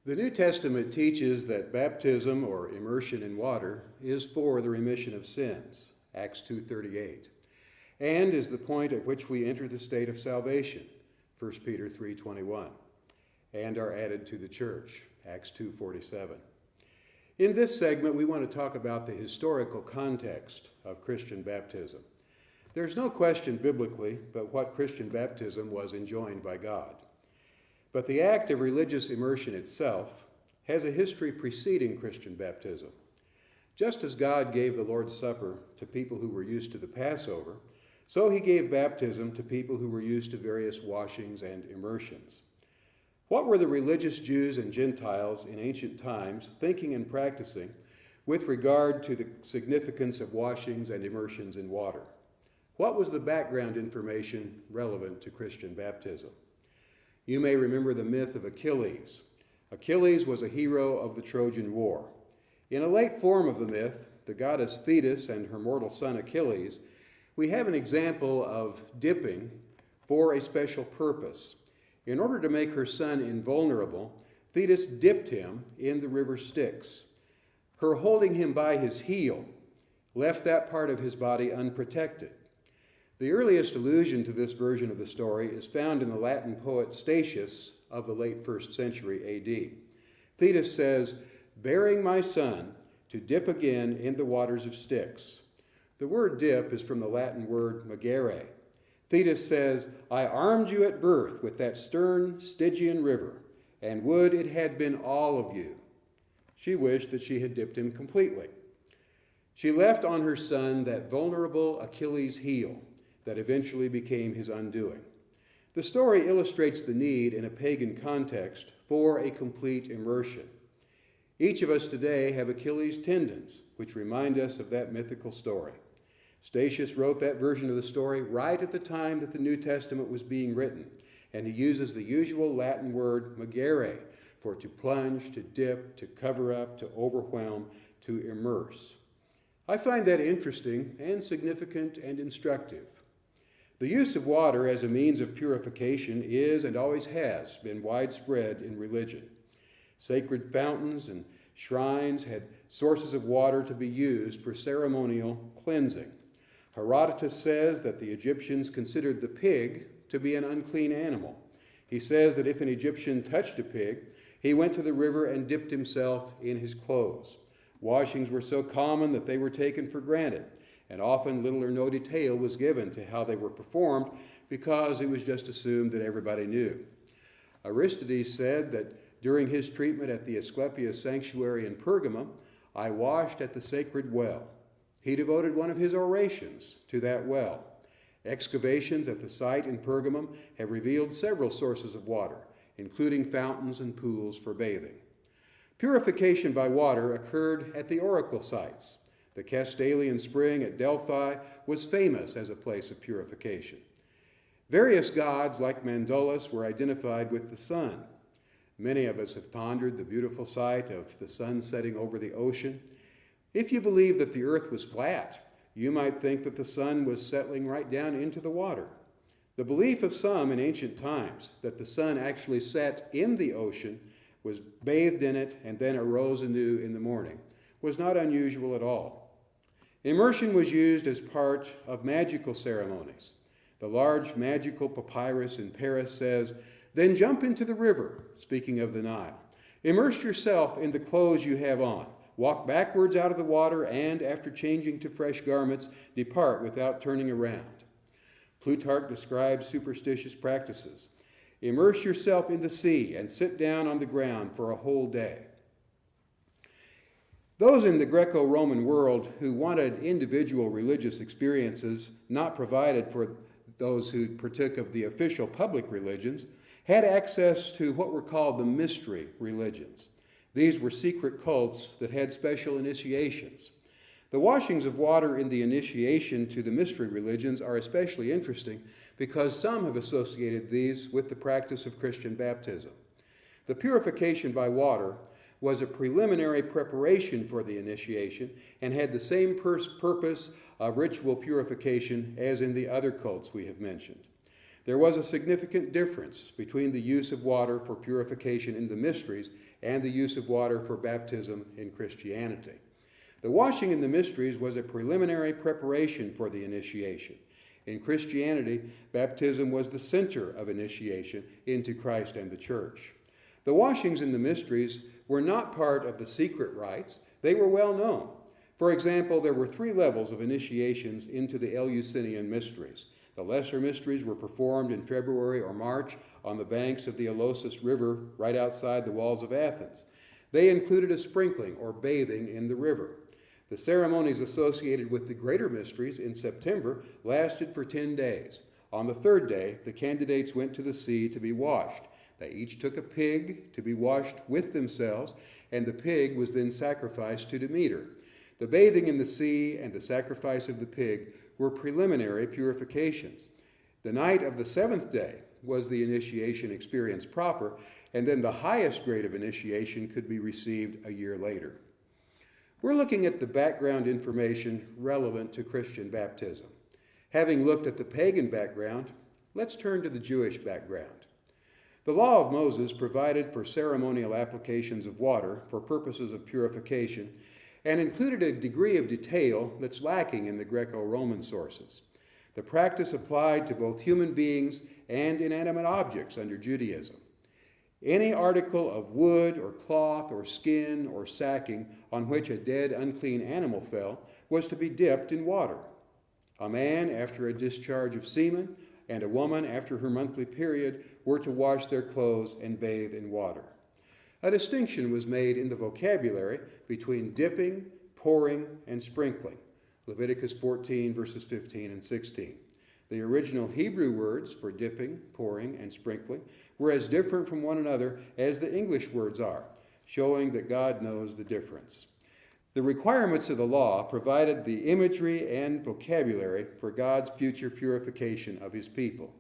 The New Testament teaches that baptism, or immersion in water, is for the remission of sins, Acts 2:38, and is the point at which we enter the state of salvation, 1 Peter 3:21, and are added to the church, Acts 2:47. In this segment, we want to talk about the historical context of Christian baptism. There's no question biblically but what Christian baptism was enjoined by God. But the act of religious immersion itself has a history preceding Christian baptism. Just as God gave the Lord's Supper to people who were used to the Passover, so he gave baptism to people who were used to various washings and immersions. What were the religious Jews and Gentiles in ancient times thinking and practicing with regard to the significance of washings and immersions in water? What was the background information relevant to Christian baptism? You may remember the myth of Achilles. Achilles was a hero of the Trojan War. In a late form of the myth, the goddess Thetis and her mortal son Achilles, we have an example of dipping for a special purpose. In order to make her son invulnerable, Thetis dipped him in the river Styx. Her holding him by his heel left that part of his body unprotected. The earliest allusion to this version of the story is found in the Latin poet Statius of the late 1st century A.D. Thetis says, "Bearing my son to dip again in the waters of Styx." The word dip is from the Latin word magere. Thetis says, "I armed you at birth with that stern Stygian river, and would it had been all of you." She wished that she had dipped him completely. She left on her son that vulnerable Achilles' heel that eventually became his undoing. The story illustrates the need in a pagan context for a complete immersion. Each of us today have Achilles' tendons, which remind us of that mythical story. Statius wrote that version of the story right at the time that the New Testament was being written, and he uses the usual Latin word magere for to plunge, to dip, to cover up, to overwhelm, to immerse. I find that interesting and significant and instructive. The use of water as a means of purification is and always has been widespread in religion. Sacred fountains and shrines had sources of water to be used for ceremonial cleansing. Herodotus says that the Egyptians considered the pig to be an unclean animal. He says that if an Egyptian touched a pig, he went to the river and dipped himself in his clothes. Washings were so common that they were taken for granted, and often little or no detail was given to how they were performed because it was just assumed that everybody knew. Aristides said that during his treatment at the Asclepius sanctuary in Pergamum, "I washed at the sacred well." He devoted one of his orations to that well. Excavations at the site in Pergamum have revealed several sources of water, including fountains and pools for bathing. Purification by water occurred at the oracle sites. The Castalian spring at Delphi was famous as a place of purification. Various gods, like Mandolus, were identified with the sun. Many of us have pondered the beautiful sight of the sun setting over the ocean. If you believe that the earth was flat, you might think that the sun was settling right down into the water. The belief of some in ancient times that the sun actually set in the ocean, was bathed in it, and then arose anew in the morning was not unusual at all. Immersion was used as part of magical ceremonies. The large magical papyrus in Paris says, "Then jump into the river," speaking of the Nile. "Immerse yourself in the clothes you have on. Walk backwards out of the water and, after changing to fresh garments, depart without turning around." Plutarch describes superstitious practices. "Immerse yourself in the sea and sit down on the ground for a whole day." Those in the Greco-Roman world who wanted individual religious experiences not provided for those who partook of the official public religions had access to what were called the mystery religions. These were secret cults that had special initiations. The washings of water in the initiation to the mystery religions are especially interesting because some have associated these with the practice of Christian baptism. The purification by water was a preliminary preparation for the initiation and had the same purpose of ritual purification as in the other cults we have mentioned. there was a significant difference between the use of water for purification in the mysteries and the use of water for baptism in Christianity. The washing in the mysteries was a preliminary preparation for the initiation. In Christianity, baptism was the center of initiation into Christ and the church. The washings in the mysteries were not part of the secret rites. They were well known. For example, there were 3 levels of initiations into the Eleusinian mysteries. The lesser mysteries were performed in February or March on the banks of the Ilosus River right outside the walls of Athens. They included a sprinkling or bathing in the river. The ceremonies associated with the greater mysteries in September lasted for 10 days. On the 3rd day, the candidates went to the sea to be washed. They each took a pig to be washed with themselves, and the pig was then sacrificed to Demeter. The bathing in the sea and the sacrifice of the pig were preliminary purifications. The night of the 7th day was the initiation experience proper, and then the highest grade of initiation could be received a year later. We're looking at the background information relevant to Christian baptism. Having looked at the pagan background, let's turn to the Jewish background. The law of Moses provided for ceremonial applications of water for purposes of purification and included a degree of detail that's lacking in the Greco-Roman sources. The practice applied to both human beings and inanimate objects under Judaism. Any article of wood or cloth or skin or sacking on which a dead, unclean animal fell was to be dipped in water. A man after a discharge of semen and a woman after her monthly period were to wash their clothes and bathe in water. A distinction was made in the vocabulary between dipping, pouring, and sprinkling. Leviticus 14, verses 15 and 16. The original Hebrew words for dipping, pouring, and sprinkling were as different from one another as the English words are, showing that God knows the difference. The requirements of the law provided the imagery and vocabulary for God's future purification of his people.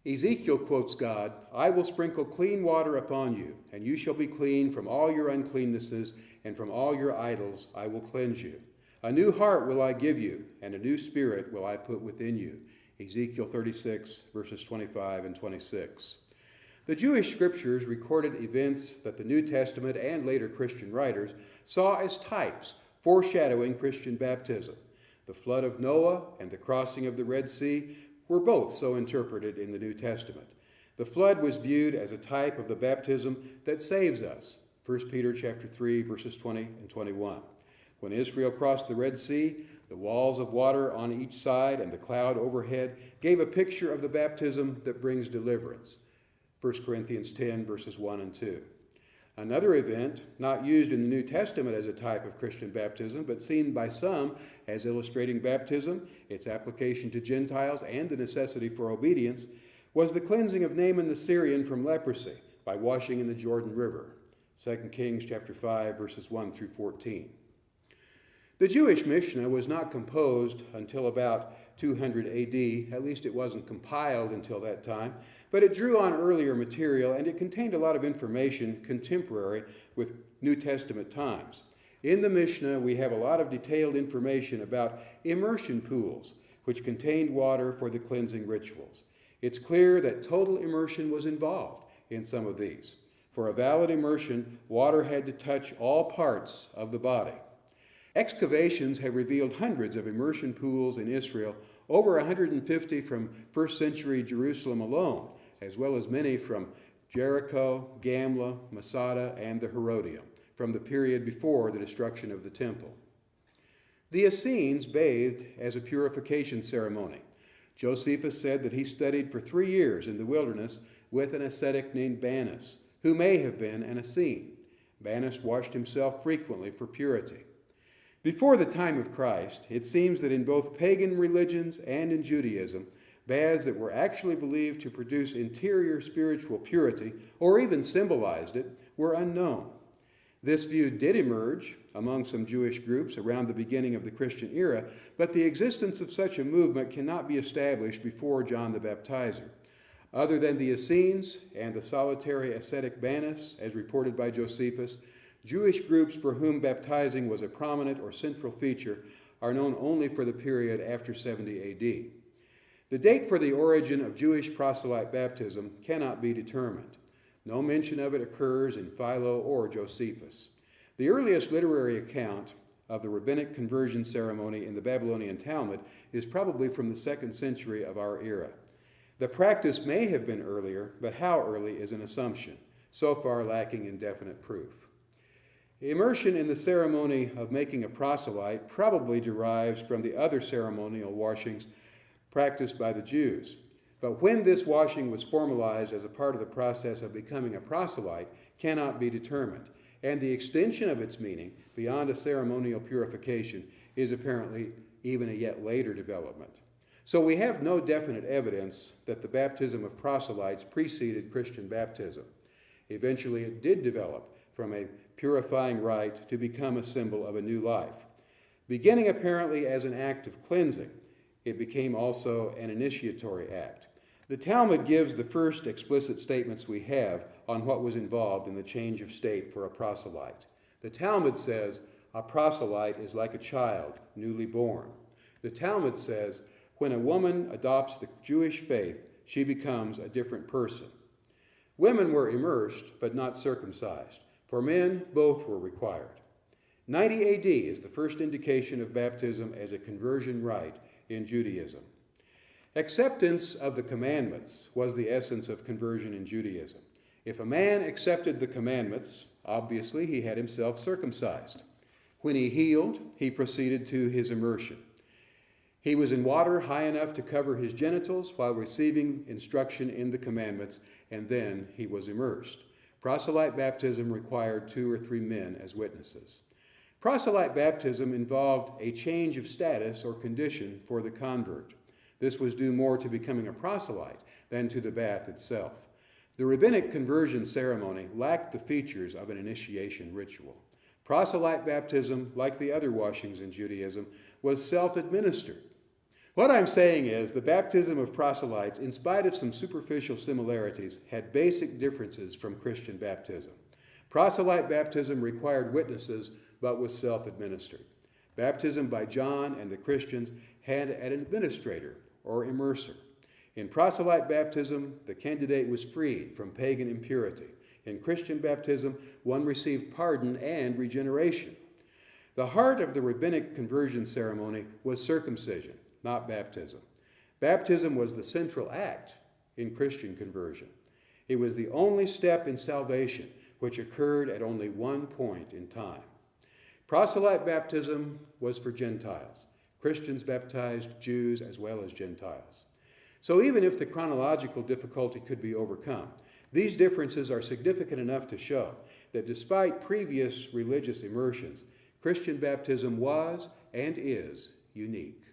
Ezekiel quotes God, "I will sprinkle clean water upon you, and you shall be clean from all your uncleannesses, and from all your idols I will cleanse you. A new heart will I give you, and a new spirit will I put within you." Ezekiel 36, verses 25 and 26. The Jewish scriptures recorded events that the New Testament and later Christian writers saw as types foreshadowing Christian baptism. The flood of Noah and the crossing of the Red Sea were both so interpreted in the New Testament. The flood was viewed as a type of the baptism that saves us. 1 Peter chapter 3, verses 20 and 21. When Israel crossed the Red Sea, the walls of water on each side and the cloud overhead gave a picture of the baptism that brings deliverance. 1 Corinthians 10, verses 1 and 2. Another event, not used in the New Testament as a type of Christian baptism, but seen by some as illustrating baptism, its application to Gentiles, and the necessity for obedience, was the cleansing of Naaman the Syrian from leprosy by washing in the Jordan River. 2 Kings chapter 5, verses 1 through 14. The Jewish Mishnah was not composed until about 200 AD, at least it wasn't compiled until that time, but it drew on earlier material and it contained a lot of information contemporary with New Testament times. In the Mishnah, we have a lot of detailed information about immersion pools, which contained water for the cleansing rituals. It's clear that total immersion was involved in some of these. For a valid immersion, water had to touch all parts of the body. Excavations have revealed hundreds of immersion pools in Israel, over 150 from 1st century Jerusalem alone, as well as many from Jericho, Gamla, Masada, and the Herodium, from the period before the destruction of the temple. The Essenes bathed as a purification ceremony. Josephus said that he studied for 3 years in the wilderness with an ascetic named Bannus, who may have been an Essene. Bannus washed himself frequently for purity. Before the time of Christ, it seems that in both pagan religions and in Judaism, baths that were actually believed to produce interior spiritual purity, or even symbolized it, were unknown. This view did emerge among some Jewish groups around the beginning of the Christian era, but the existence of such a movement cannot be established before John the Baptizer. Other than the Essenes and the solitary ascetic Bannus, as reported by Josephus, Jewish groups for whom baptizing was a prominent or central feature are known only for the period after 70 AD. The date for the origin of Jewish proselyte baptism cannot be determined. No mention of it occurs in Philo or Josephus. The earliest literary account of the rabbinic conversion ceremony in the Babylonian Talmud is probably from the 2nd century of our era. The practice may have been earlier, but how early is an assumption, so far lacking in definite proof. Immersion in the ceremony of making a proselyte probably derives from the other ceremonial washings practiced by the Jews. But when this washing was formalized as a part of the process of becoming a proselyte cannot be determined, and the extension of its meaning beyond a ceremonial purification is apparently even a yet later development. So we have no definite evidence that the baptism of proselytes preceded Christian baptism. Eventually it did develop from a purifying rite to become a symbol of a new life. Beginning apparently as an act of cleansing, it became also an initiatory act. The Talmud gives the first explicit statements we have on what was involved in the change of state for a proselyte. The Talmud says a proselyte is like a child newly born. The Talmud says when a woman adopts the Jewish faith, she becomes a different person. Women were immersed but not circumcised. For men, both were required. 90 AD is the first indication of baptism as a conversion rite in Judaism. Acceptance of the commandments was the essence of conversion in Judaism. If a man accepted the commandments, obviously he had himself circumcised. When he healed, he proceeded to his immersion. He was in water high enough to cover his genitals while receiving instruction in the commandments, and then he was immersed. Proselyte baptism required 2 or 3 men as witnesses. Proselyte baptism involved a change of status or condition for the convert. This was due more to becoming a proselyte than to the bath itself. The rabbinic conversion ceremony lacked the features of an initiation ritual. Proselyte baptism, like the other washings in Judaism, was self-administered. What I'm saying is the baptism of proselytes, in spite of some superficial similarities, had basic differences from Christian baptism. Proselyte baptism required witnesses, but was self-administered. Baptism by John and the Christians had an administrator or immerser. In proselyte baptism, the candidate was freed from pagan impurity. In Christian baptism, one received pardon and regeneration. The heart of the rabbinic conversion ceremony was circumcision, not baptism. Baptism was the central act in Christian conversion. It was the only step in salvation which occurred at only one point in time. Proselyte baptism was for Gentiles. Christians baptized Jews as well as Gentiles. So even if the chronological difficulty could be overcome, these differences are significant enough to show that despite previous religious immersions, Christian baptism was and is unique.